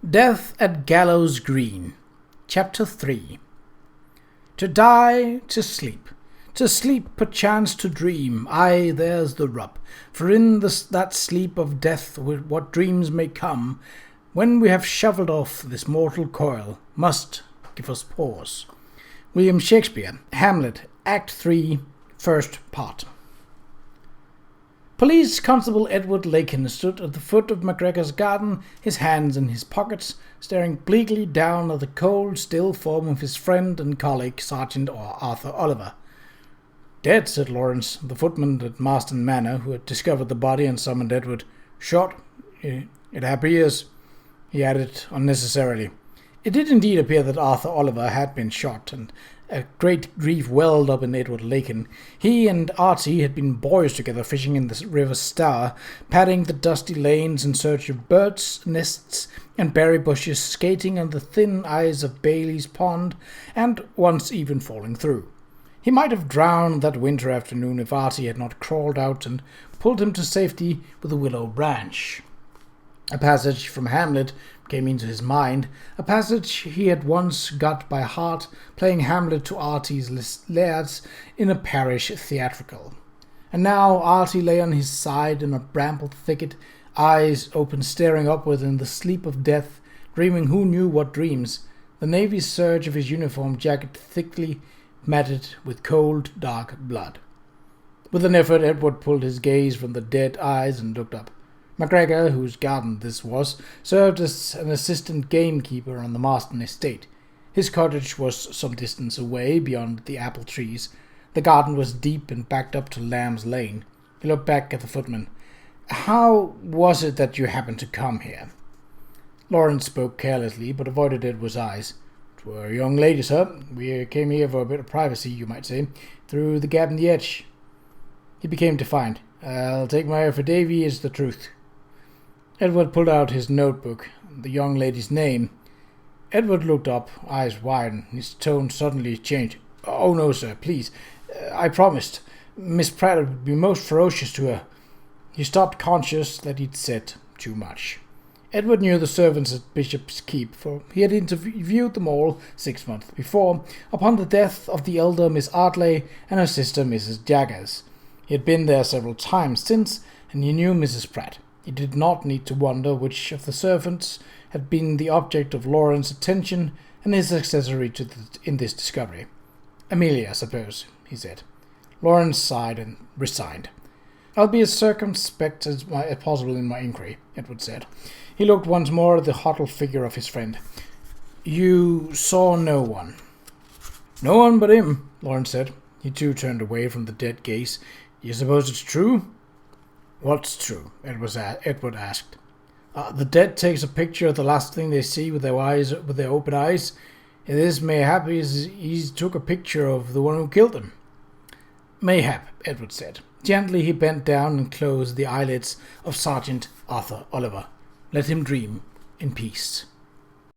Death at Gallows Green. Chapter 3. To die, to sleep perchance to dream, aye, there's the rub. For in that sleep of death what dreams may come, when we have shuffled off this mortal coil, must give us pause. William Shakespeare, Hamlet, Act 3, First Part. Police Constable Edward Lakin stood at the foot of MacGregor's garden, his hands in his pockets, staring bleakly down at the cold, still form of his friend and colleague, Sergeant Arthur Oliver. "Dead," said Lawrence, the footman at Marston Manor, who had discovered the body and summoned Edward. "Shot, it appears," he added unnecessarily. It did indeed appear that Arthur Oliver had been shot, and a great grief welled up in Edward Lakin. He and Archie had been boys together, fishing in the River Stour, padding the dusty lanes in search of birds' nests and berry bushes, skating on the thin ice of Bailey's Pond, and once even falling through. He might have drowned that winter afternoon if Archie had not crawled out and pulled him to safety with a willow branch. A passage from Hamlet came into his mind, a passage he had once got by heart, playing Hamlet to Archie's lairds in a parish theatrical. And now Archie lay on his side in a bramble thicket, eyes open, staring upward in the sleep of death, dreaming who knew what dreams, the navy serge of his uniform jacket thickly matted with cold, dark blood. With an effort, Edward pulled his gaze from the dead eyes and looked up. MacGregor, whose garden this was, served as an assistant gamekeeper on the Marston estate. His cottage was some distance away, beyond the apple trees. The garden was deep and backed up to Lamb's Lane. He looked back at the footman. "How was it that you happened to come here?" Lawrence spoke carelessly, but avoided Edward's eyes. "'Twere a young lady, sir. We came here for a bit of privacy, you might say, through the gap in the edge." He became defiant. "I'll take my affidavit as the truth." Edward pulled out his notebook, the young lady's name. Edward looked up, eyes wide, and his tone suddenly changed. "Oh, no, sir, please. I promised. Miss Pratt would be most ferocious to her." He stopped, conscious that he'd said too much. Edward knew the servants at Bishop's Keep, for he had interviewed them all 6 months before, upon the death of the elder Miss Artley and her sister Mrs. Jaggers. He had been there several times since, and he knew Mrs. Pratt. He did not need to wonder which of the servants had been the object of Lawrence's attention and his accessory in this discovery. "Amelia, I suppose," he said. Lawrence sighed and resigned. "I'll be as circumspect as possible in my inquiry," Edward said. He looked once more at the huddled figure of his friend. "You saw no one?" "No one but him," Lawrence said. He too turned away from the dead gaze. "You suppose it's true?" "What's true?" Edward asked. "The dead takes a picture of the last thing they see with their open eyes. It is mayhap he took a picture of the one who killed him." "Mayhap," Edward said. Gently he bent down and closed the eyelids of Sergeant Arthur Oliver. Let him dream in peace.